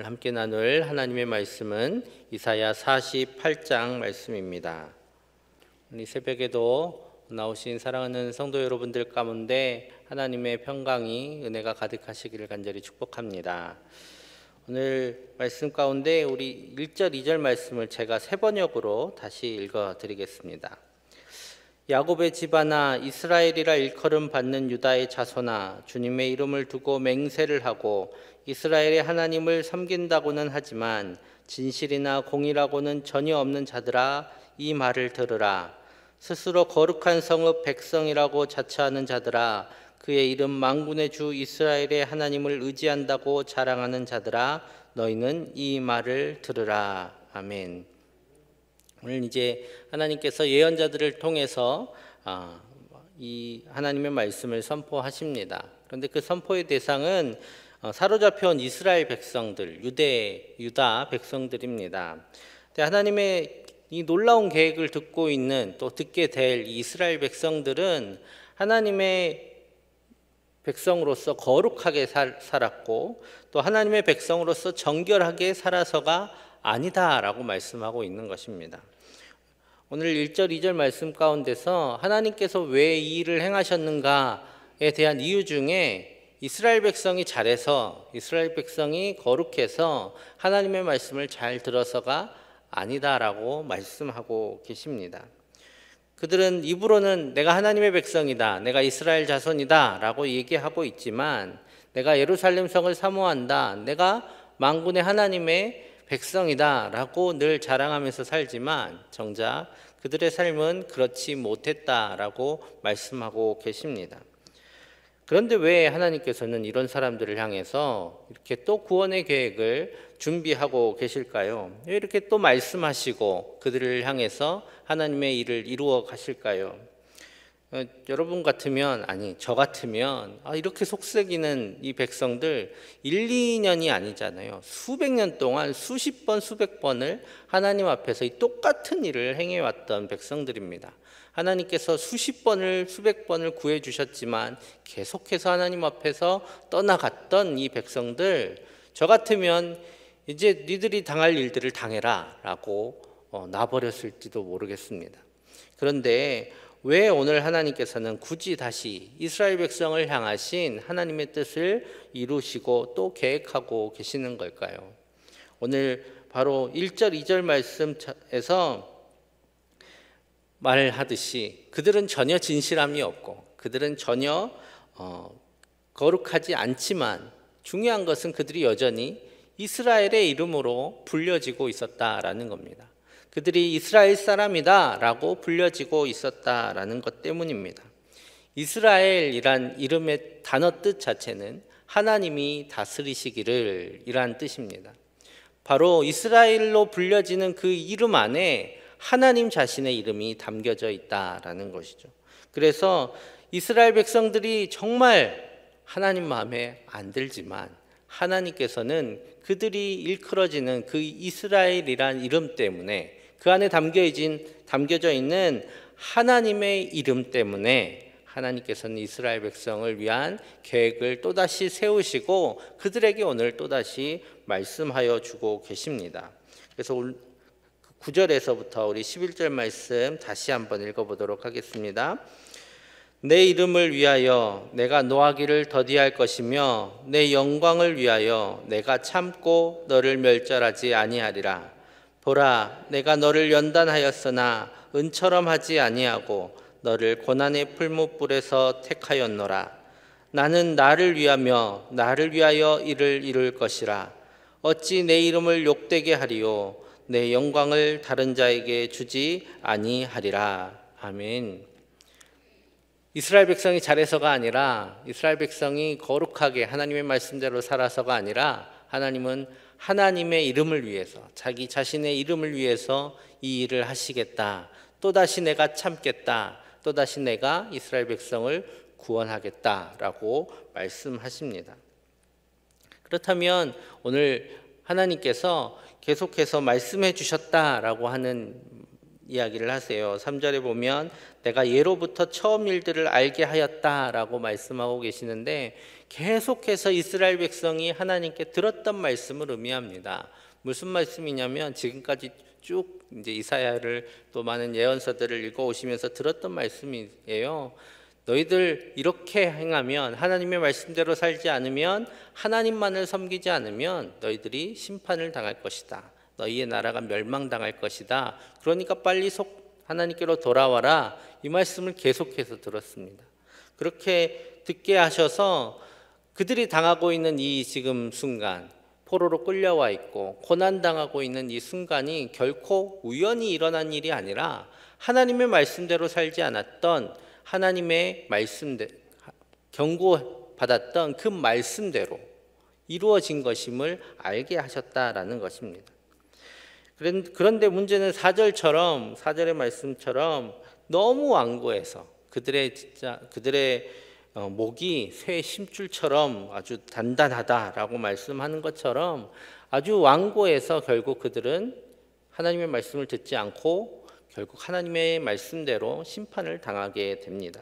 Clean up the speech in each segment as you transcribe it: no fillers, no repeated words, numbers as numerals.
함께 나눌 하나님의 말씀은 이사야 48장 말씀입니다. 이 새벽에도 나오신 사랑하는 성도 여러분들 가운데 하나님의 평강이 은혜가 가득하시기를 간절히 축복합니다. 오늘 말씀 가운데 우리 1절, 2절 말씀을 제가 세 번역으로 다시 읽어드리겠습니다. 야곱의 집안아, 이스라엘이라 일컬음 받는 유다의 자손아, 주님의 이름을 두고 맹세를 하고 이스라엘의 하나님을 섬긴다고는 하지만 진실이나 공의라고는 전혀 없는 자들아, 이 말을 들으라. 스스로 거룩한 성읍 백성이라고 자처하는 자들아, 그의 이름 만군의 주 이스라엘의 하나님을 의지한다고 자랑하는 자들아, 너희는 이 말을 들으라. 아멘. 오늘 이제 하나님께서 예언자들을 통해서 이 하나님의 말씀을 선포하십니다. 그런데 그 선포의 대상은 사로잡혀온 이스라엘 백성들, 유다 백성들입니다. 근데 하나님의 이 놀라운 계획을 듣고 있는, 또 듣게 될 이스라엘 백성들은 하나님의 백성으로서 거룩하게 살았고, 또 하나님의 백성으로서 정결하게 살아서가 아니다라고 말씀하고 있는 것입니다. 오늘 1절, 2절 말씀 가운데서 하나님께서 왜 이 일을 행하셨는가에 대한 이유 중에 이스라엘 백성이 잘해서, 이스라엘 백성이 거룩해서 하나님의 말씀을 잘 들어서가 아니다라고 말씀하고 계십니다. 그들은 입으로는 내가 하나님의 백성이다, 내가 이스라엘 자손이다 라고 얘기하고 있지만, 내가 예루살렘 성을 사모한다, 내가 만군의 하나님의 백성이다 라고 늘 자랑하면서 살지만 정작 그들의 삶은 그렇지 못했다라고 말씀하고 계십니다. 그런데 왜 하나님께서는 이런 사람들을 향해서 이렇게 또 구원의 계획을 준비하고 계실까요? 왜 이렇게 또 말씀하시고 그들을 향해서 하나님의 일을 이루어 가실까요? 여러분 같으면, 아니 저 같으면 이렇게 속썩이는 이 백성들 1, 2년이 아니잖아요. 수백 년 동안 수십 번, 수백 번을 하나님 앞에서 이 똑같은 일을 행해왔던 백성들입니다. 하나님께서 수십 번을, 수백 번을 구해 주셨지만 계속해서 하나님 앞에서 떠나갔던 이 백성들, 저 같으면 이제 니들이 당할 일들을 당해라 라고 놔버렸을지도 모르겠습니다. 그런데 왜 오늘 하나님께서는 굳이 다시 이스라엘 백성을 향하신 하나님의 뜻을 이루시고 또 계획하고 계시는 걸까요? 오늘 바로 1절, 2절 말씀에서 말하듯이 그들은 전혀 진실함이 없고 그들은 전혀 거룩하지 않지만, 중요한 것은 그들이 여전히 이스라엘의 이름으로 불려지고 있었다라는 겁니다. 그들이 이스라엘 사람이다 라고 불려지고 있었다라는 것 때문입니다. 이스라엘이란 이름의 단어 뜻 자체는 하나님이 다스리시기를 이란 뜻입니다. 바로 이스라엘로 불려지는 그 이름 안에 하나님 자신의 이름이 담겨져 있다라는 것이죠. 그래서 이스라엘 백성들이 정말 하나님 마음에 안 들지만 하나님께서는 그들이 일컬어지는 그 이스라엘이란 이름 때문에, 그 안에 담겨져 있는 하나님의 이름 때문에 하나님께서는 이스라엘 백성을 위한 계획을 또다시 세우시고 그들에게 오늘 또다시 말씀하여 주고 계십니다. 그래서 9절에서부터 우리 11절 말씀 다시 한번 읽어보도록 하겠습니다. 내 이름을 위하여 내가 노하기를 더디할 것이며 내 영광을 위하여 내가 참고 너를 멸절하지 아니하리라. 보라, 내가 너를 연단하였으나 은처럼 하지 아니하고 너를 고난의 풀무불에서 택하였노라. 나는 나를 위하며 나를 위하여 이를 이룰 것이라. 어찌 내 이름을 욕되게 하리요, 내 영광을 다른 자에게 주지 아니하리라. 아멘. 이스라엘 백성이 잘해서가 아니라, 이스라엘 백성이 거룩하게 하나님의 말씀대로 살아서가 아니라, 하나님은 하나님의 이름을 위해서, 자기 자신의 이름을 위해서 이 일을 하시겠다, 또다시 내가 참겠다, 또다시 내가 이스라엘 백성을 구원하겠다라고 말씀하십니다. 그렇다면 오늘 하나님께서 계속해서 말씀해 주셨다라고 하는 이야기를 하세요. 3절에 보면 내가 예로부터 처음 일들을 알게 하였다라고 말씀하고 계시는데, 계속해서 이스라엘 백성이 하나님께 들었던 말씀을 의미합니다. 무슨 말씀이냐면 지금까지 쭉 이제 이사야를 또 많은 예언서들을 읽어 오시면서 들었던 말씀이에요. 너희들 이렇게 행하면, 하나님의 말씀대로 살지 않으면, 하나님만을 섬기지 않으면 너희들이 심판을 당할 것이다. 너희의 나라가 멸망당할 것이다. 그러니까 빨리 하나님께로 돌아와라. 이 말씀을 계속해서 들었습니다. 그렇게 듣게 하셔서 그들이 당하고 있는 이 지금 순간, 포로로 끌려와 있고 고난당하고 있는 이 순간이 결코 우연히 일어난 일이 아니라 하나님의 말씀대로 살지 않았던, 하나님의 말씀대로 경고받았던 그 말씀대로 이루어진 것임을 알게 하셨다라는 것입니다. 그런데 문제는 4절의 말씀처럼 너무 완고해서 그들의 목이 쇠 심줄처럼 아주 단단하다라고 말씀하는 것처럼 아주 완고해서 결국 그들은 하나님의 말씀을 듣지 않고 결국 하나님의 말씀대로 심판을 당하게 됩니다.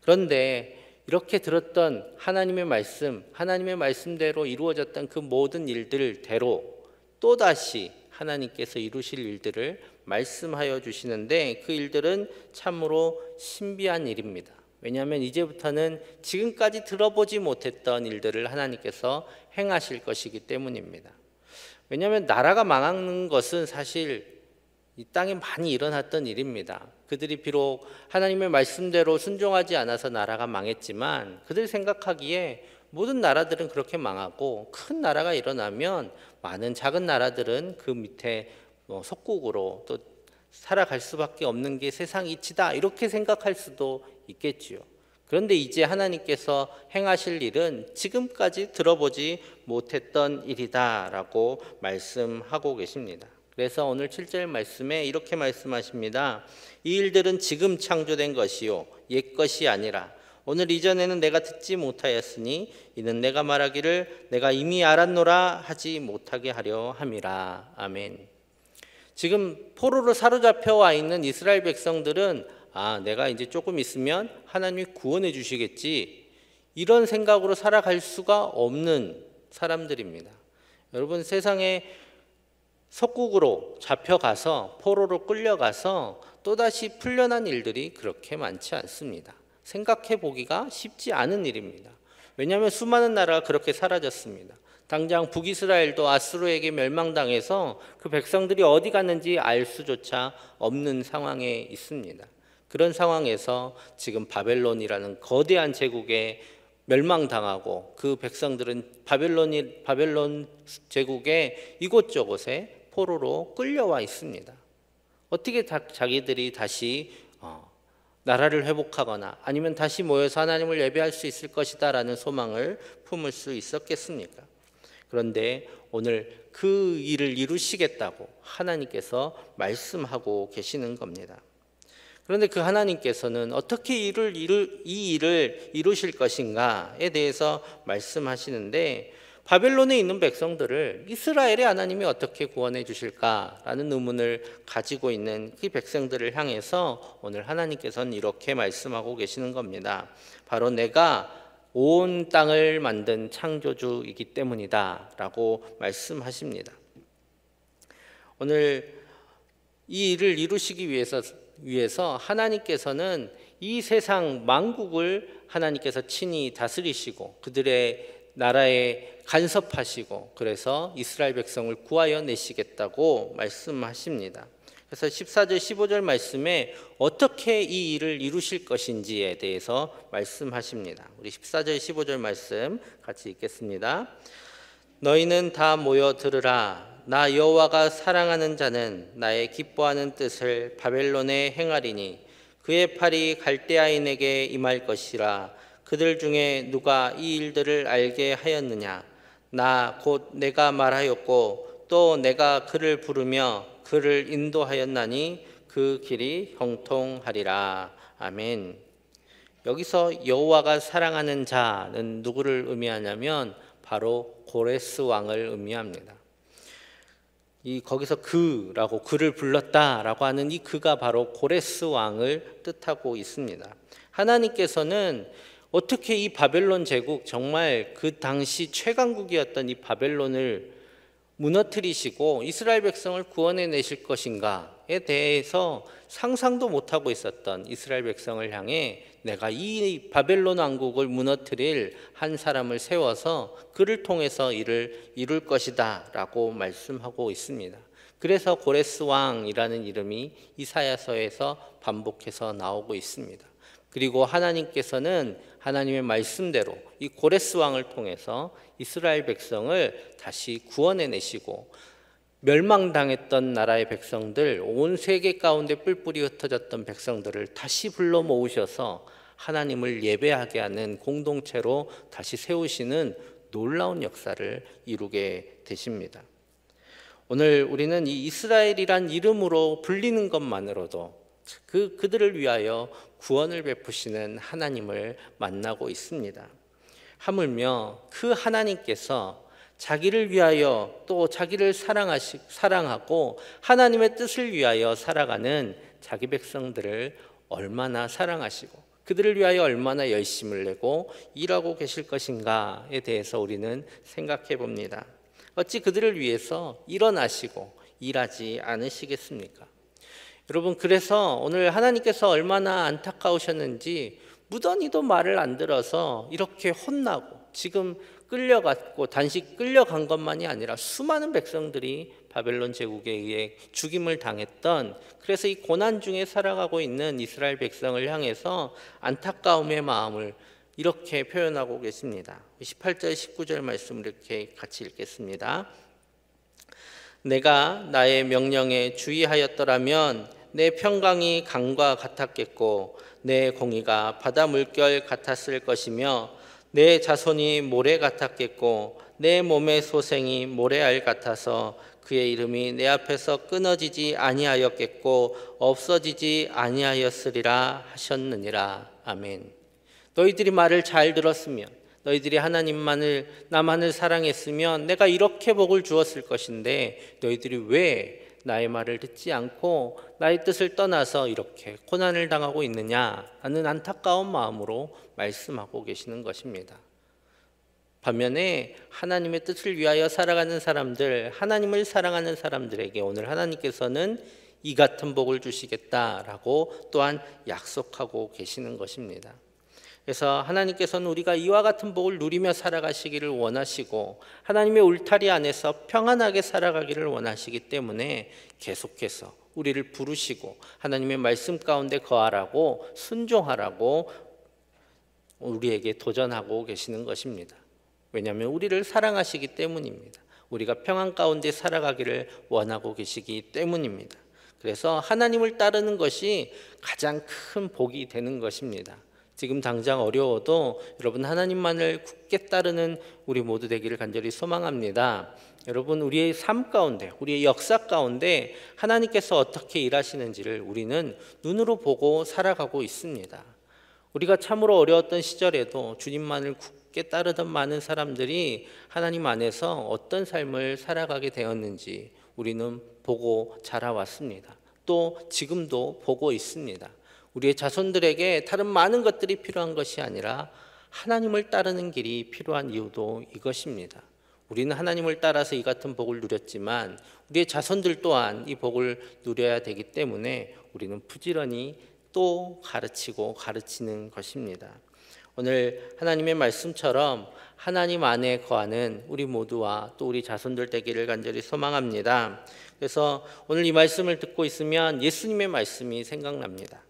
그런데 이렇게 들었던 하나님의 말씀대로 이루어졌던 그 모든 일들대로 또다시 하나님께서 이루실 일들을 말씀하여 주시는데, 그 일들은 참으로 신비한 일입니다. 왜냐하면 이제부터는 지금까지 들어보지 못했던 일들을 하나님께서 행하실 것이기 때문입니다. 왜냐하면 나라가 망하는 것은 사실 이 땅에 많이 일어났던 일입니다. 그들이 비록 하나님의 말씀대로 순종하지 않아서 나라가 망했지만, 그들 생각하기에 모든 나라들은 그렇게 망하고 큰 나라가 일어나면 많은 작은 나라들은 그 밑에 속국으로 또 살아갈 수밖에 없는 게 세상 이치다, 이렇게 생각할 수도 있겠지요. 그런데 이제 하나님께서 행하실 일은 지금까지 들어보지 못했던 일이다라고 말씀하고 계십니다. 그래서 오늘 7절 말씀에 이렇게 말씀하십니다. 이 일들은 지금 창조된 것이요 옛 것이 아니라 오늘 이전에는 내가 듣지 못하였으니 이는 내가 말하기를 내가 이미 알았노라 하지 못하게 하려 함이라. 아멘. 지금 포로로 사로잡혀 와 있는 이스라엘 백성들은 내가 이제 조금 있으면 하나님이 구원해 주시겠지, 이런 생각으로 살아갈 수가 없는 사람들입니다. 여러분, 세상에 속국으로 잡혀가서 포로로 끌려가서 또다시 풀려난 일들이 그렇게 많지 않습니다. 생각해 보기가 쉽지 않은 일입니다. 왜냐하면 수많은 나라가 그렇게 사라졌습니다. 당장 북이스라엘도 아수르에게 멸망당해서 그 백성들이 어디 갔는지 알 수조차 없는 상황에 있습니다. 그런 상황에서 지금 바벨론이라는 거대한 제국에 멸망당하고 그 백성들은 바벨론 제국의 이곳저곳에 포로로 끌려와 있습니다. 어떻게 자기들이 다시 나라를 회복하거나 아니면 다시 모여서 하나님을 예배할 수 있을 것이다 라는 소망을 품을 수 있었겠습니까? 그런데 오늘 그 일을 이루시겠다고 하나님께서 말씀하고 계시는 겁니다. 그런데 그 하나님께서는 어떻게 이 일을 이루실 것인가에 대해서 말씀하시는데, 바벨론에 있는 백성들을 이스라엘의 하나님이 어떻게 구원해 주실까라는 의문을 가지고 있는 그 백성들을 향해서 오늘 하나님께서는 이렇게 말씀하고 계시는 겁니다. 바로 내가 온 땅을 만든 창조주이기 때문이다 라고 말씀하십니다. 오늘 이 일을 이루시기 위해서 하나님께서는 이 세상 만국을 하나님께서 친히 다스리시고 그들의 나라에 간섭하시고, 그래서 이스라엘 백성을 구하여 내시겠다고 말씀하십니다. 그래서 14절 15절 말씀에 어떻게 이 일을 이루실 것인지에 대해서 말씀하십니다. 우리 14절 15절 말씀 같이 읽겠습니다. 너희는 다 모여 들으라. 나 여호와가 사랑하는 자는 나의 기뻐하는 뜻을 바벨론에 행하리니 그의 팔이 갈대아인에게 임할 것이라. 그들 중에 누가 이 일들을 알게 하였느냐? 나 곧 내가 말하였고 또 내가 그를 부르며 그를 인도하였나니 그 길이 형통하리라. 아멘. 여기서 여호와가 사랑하는 자는 누구를 의미하냐면 바로 고레스 왕을 의미합니다. 거기서 그라고 그를 불렀다라고 하는 이 그가 바로 고레스 왕을 뜻하고 있습니다. 하나님께서는 어떻게 이 바벨론 제국, 정말 그 당시 최강국이었던 이 바벨론을 무너뜨리시고 이스라엘 백성을 구원해 내실 것인가에 대해서 상상도 못하고 있었던 이스라엘 백성을 향해 내가 이 바벨론 왕국을 무너뜨릴 한 사람을 세워서 그를 통해서 이를 이룰 것이다 라고 말씀하고 있습니다. 그래서 고레스 왕이라는 이름이 이사야서에서 반복해서 나오고 있습니다. 그리고 하나님께서는 하나님의 말씀대로 이 고레스 왕을 통해서 이스라엘 백성을 다시 구원해 내시고 멸망당했던 나라의 백성들, 온 세계 가운데 뿔뿔이 흩어졌던 백성들을 다시 불러 모으셔서 하나님을 예배하게 하는 공동체로 다시 세우시는 놀라운 역사를 이루게 되십니다. 오늘 우리는 이 이스라엘이란 이름으로 불리는 것만으로도 그들을 위하여 구원을 베푸시는 하나님을 만나고 있습니다. 하물며 그 하나님께서 자기를 위하여 또 자기를 사랑하고 하나님의 뜻을 위하여 살아가는 자기 백성들을 얼마나 사랑하시고 그들을 위하여 얼마나 열심을 내고 일하고 계실 것인가에 대해서 우리는 생각해 봅니다. 어찌 그들을 위해서 일어나시고 일하지 않으시겠습니까? 여러분, 그래서 오늘 하나님께서 얼마나 안타까우셨는지 무던히도 말을 안 들어서 이렇게 혼나고 지금 끌려갔고 단식 끌려간 것만이 아니라 수많은 백성들이 바벨론 제국에 의해 죽임을 당했던, 그래서 이 고난 중에 살아가고 있는 이스라엘 백성을 향해서 안타까움의 마음을 이렇게 표현하고 계십니다. 18절 19절 말씀을 이렇게 같이 읽겠습니다. 내가 나의 명령에 주의하였더라면 내 평강이 강과 같았겠고 내 공의가 바다 물결 같았을 것이며 내 자손이 모래 같았겠고 내 몸의 소생이 모래알 같아서 그의 이름이 내 앞에서 끊어지지 아니하였겠고 없어지지 아니하였으리라 하셨느니라. 아멘. 너희들이 말을 잘 들었으면, 너희들이 나만을 사랑했으면 내가 이렇게 복을 주었을 것인데 너희들이 왜 나의 말을 듣지 않고 나의 뜻을 떠나서 이렇게 고난을 당하고 있느냐 하는 안타까운 마음으로 말씀하고 계시는 것입니다. 반면에 하나님의 뜻을 위하여 살아가는 사람들, 하나님을 사랑하는 사람들에게 오늘 하나님께서는 이 같은 복을 주시겠다라고 또한 약속하고 계시는 것입니다. 그래서 하나님께서는 우리가 이와 같은 복을 누리며 살아가시기를 원하시고 하나님의 울타리 안에서 평안하게 살아가기를 원하시기 때문에 계속해서 우리를 부르시고 하나님의 말씀 가운데 거하라고, 순종하라고 우리에게 도전하고 계시는 것입니다. 왜냐하면 우리를 사랑하시기 때문입니다. 우리가 평안 가운데 살아가기를 원하고 계시기 때문입니다. 그래서 하나님을 따르는 것이 가장 큰 복이 되는 것입니다. 지금 당장 어려워도 여러분 하나님만을 굳게 따르는 우리 모두 되기를 간절히 소망합니다. 여러분, 우리의 삶 가운데, 우리의 역사 가운데 하나님께서 어떻게 일하시는지를 우리는 눈으로 보고 살아가고 있습니다. 우리가 참으로 어려웠던 시절에도 주님만을 굳게 따르던 많은 사람들이 하나님 안에서 어떤 삶을 살아가게 되었는지 우리는 보고 자라왔습니다. 또 지금도 보고 있습니다. 우리의 자손들에게 다른 많은 것들이 필요한 것이 아니라 하나님을 따르는 길이 필요한 이유도 이것입니다. 우리는 하나님을 따라서 이 같은 복을 누렸지만 우리의 자손들 또한 이 복을 누려야 되기 때문에 우리는 부지런히 또 가르치고 가르치는 것입니다. 오늘 하나님의 말씀처럼 하나님 안에 거하는 우리 모두와 또 우리 자손들 되기를 간절히 소망합니다. 그래서 오늘 이 말씀을 듣고 있으면 예수님의 말씀이 생각납니다.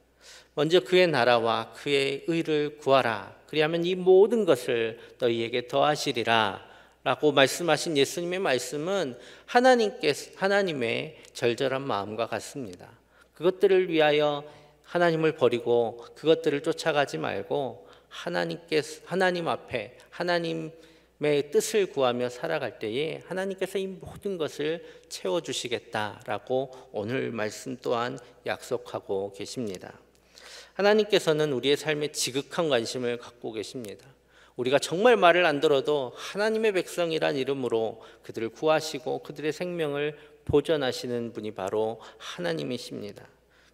먼저 그의 나라와 그의 의를 구하라. 그리하면 이 모든 것을 너희에게 더하시리라 라고 말씀하신 예수님의 말씀은 하나님의 절절한 마음과 같습니다. 그것들을 위하여 하나님을 버리고 그것들을 쫓아가지 말고 하나님 앞에 하나님의 뜻을 구하며 살아갈 때에 하나님께서 이 모든 것을 채워주시겠다라고 오늘 말씀 또한 약속하고 계십니다. 하나님께서는 우리의 삶에 지극한 관심을 갖고 계십니다. 우리가 정말 말을 안 들어도 하나님의 백성이란 이름으로 그들을 구하시고 그들의 생명을 보전하시는 분이 바로 하나님이십니다.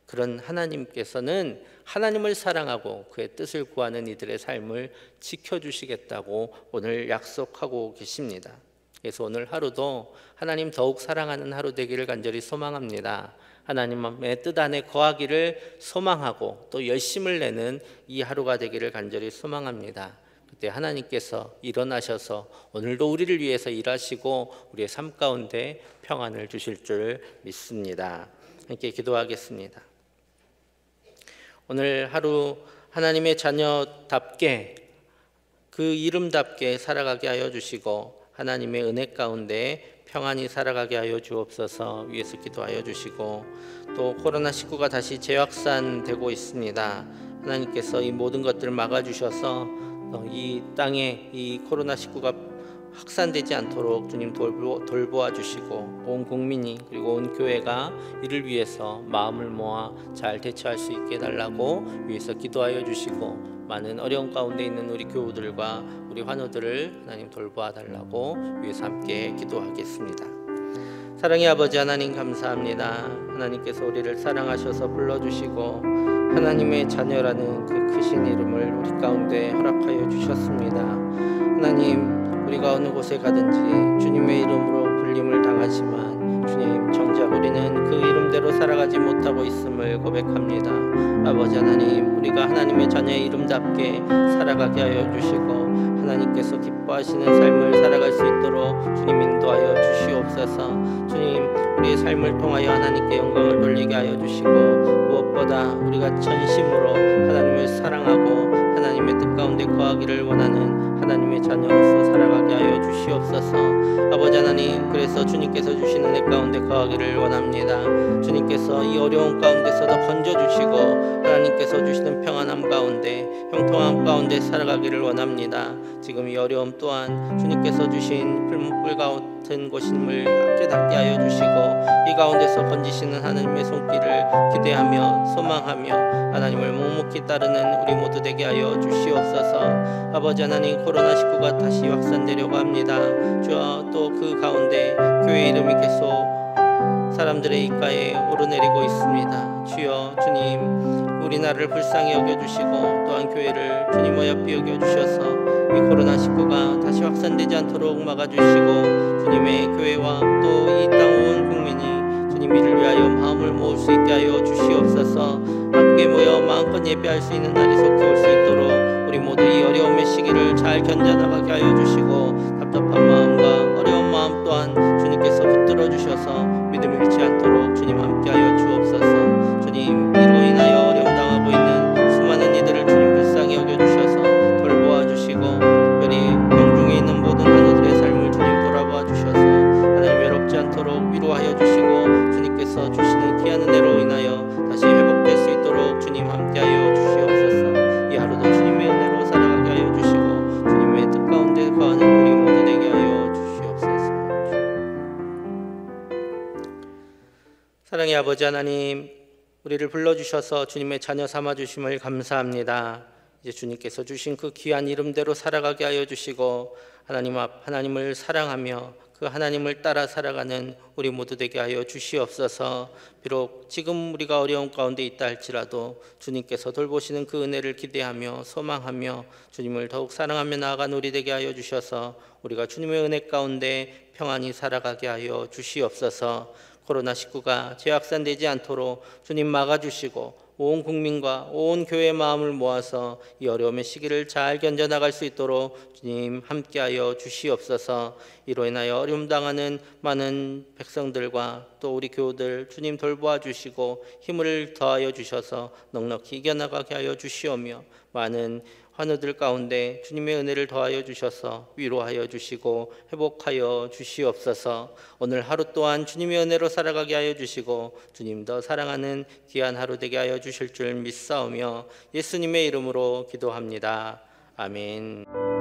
그런 하나님께서는 하나님을 사랑하고 그의 뜻을 구하는 이들의 삶을 지켜주시겠다고 오늘 약속하고 계십니다. 그래서 오늘 하루도 하나님 더욱 사랑하는 하루 되기를 간절히 소망합니다. 하나님의 뜻 안에 거하기를 소망하고 또 열심을 내는 이 하루가 되기를 간절히 소망합니다. 그때 하나님께서 일어나셔서 오늘도 우리를 위해서 일하시고 우리의 삶 가운데 평안을 주실 줄 믿습니다. 함께 기도하겠습니다. 오늘 하루 하나님의 자녀답게 그 이름답게 살아가게 하여 주시고 하나님의 은혜 가운데 평안히 살아가게 하여 주옵소서. 위에서 기도하여 주시고 또 코로나19가 다시 재확산되고 있습니다. 하나님께서 이 모든 것들을 막아주셔서 이 땅에 이 코로나19가 확산되지 않도록 주님 돌보아 주시고 온 국민이 그리고 온 교회가 이를 위해서 마음을 모아 잘 대처할 수 있게 해달라고 위해서 기도하여 주시고 많은 어려움 가운데 있는 우리 교우들과 우리 환우들을 하나님 돌보아 달라고 위해서 함께 기도하겠습니다. 사랑의 아버지 하나님 감사합니다. 하나님께서 우리를 사랑하셔서 불러주시고 하나님의 자녀라는 그 크신 이름을 우리 가운데 허락하여 주셨습니다. 하나님, 우리가 어느 곳에 가든지 주님의 이름으로 불림을 당하지만 주님, 정작 우리는 그 이름대로 살아가지 못하고 있음을 고백합니다. 아버지 하나님, 우리가 하나님의 자녀의 이름답게 살아가게 하여 주시고 하나님께서 기뻐하시는 삶을 살아갈 수 있도록 주님 인도하여 주시옵소서. 주님, 우리의 삶을 통하여 하나님께 영광을 돌리게 하여 주시고 무엇보다 우리가 전심으로 하나님을 사랑하고 하나님의 뜻 가운데 거하기를 원하는 하나님의 자녀로서 살아가게 하여 주시옵소서. 아버지 하나님, 그래서 주님께서 주시는 은혜 가운데 거하기를 원합니다. 주님께서 이 어려운 가운데서도 건져주시고 하나님께서 주시는 평안함 가운데 형통함 가운데 살아가기를 원합니다. 지금 이 어려움 또한 주님께서 주신 풀 같은 곳임을 깨닫게 하여 주시고 이 가운데서 건지시는 하나님의 손길을 기대하며 소망하며 하나님을 묵묵히 따르는 우리 모두 되게 하여 주시옵소서. 아버지 하나님, 코로나19가 다시 확산되려고 합니다. 주여, 또 그 가운데 교회 이름이 계속 사람들의 입가에 오르내리고 있습니다. 주여, 주님, 우리나라를 불쌍히 여겨주시고 또한 교회를 주님 어여삐 여겨주셔서 이 코로나19가 다시 확산되지 않도록 막아주시고 주님의 교회와 또 이 땅 온 국민이 주님 이를 위하여 마음을 모을 수 있게 하여 주시옵소서. 함께 모여 마음껏 예배할 수 있는 날이 속히 올 수 있도록 우리 모두 이 어려움의 시기를 잘 견뎌나가게 하여 주시고 답답한 마음과 어려운 마음 또한 주님께서 붙들어 주셔서 믿음 잃지 않도록 주님 함께하여 주옵소서. 주님, 이로 인하여 어려움 당하고 있는 수많은 이들을 주님 불쌍히 여겨주셔서 돌보아 주시고 특별히 병중에 있는 모든 환우들의 삶을 주님 돌아보아 주셔서 하나님 외롭지 않도록 위로하여 주시고 주님께서 주시는 귀한 은혜로 인하여 다시 회복될 수 있도록 주님 함께하여 주시옵소서. 이 하루도 주님의 은혜로 살아가게 하여 주시고 주님의 뜻 가운데 거하는 우리 모두 되게 하여 주시옵소서. 사랑의 아버지 하나님, 우리를 불러주셔서 주님의 자녀 삼아주심을 감사합니다. 이제 주님께서 주신 그 귀한 이름대로 살아가게 하여 주시고 하나님 앞 하나님을 사랑하며 그 하나님을 따라 살아가는 우리 모두 되게 하여 주시옵소서. 비록 지금 우리가 어려운 가운데 있다 할지라도 주님께서 돌보시는 그 은혜를 기대하며 소망하며 주님을 더욱 사랑하며 나아간 우리 되게 하여 주셔서 우리가 주님의 은혜 가운데 평안히 살아가게 하여 주시옵소서. 코로나19가 재확산되지 않도록 주님 막아주시고 온 국민과 온 교회의 마음을 모아서 이 어려움의 시기를 잘 견뎌나갈 수 있도록 주님 함께하여 주시옵소서. 이로 인하여 어려움 당하는 많은 백성들과 또 우리 교우들 주님 돌보아 주시고 힘을 더하여 주셔서 넉넉히 이겨나가게 하여 주시오며 많은 환우들 가운데 주님의 은혜를 더하여 주셔서 위로하여 주시고 회복하여 주시옵소서. 오늘 하루 또한 주님의 은혜로 살아가게 하여 주시고 주님 더 사랑하는 귀한 하루 되게 하여 주실 줄 믿사오며 예수님의 이름으로 기도합니다. 아멘.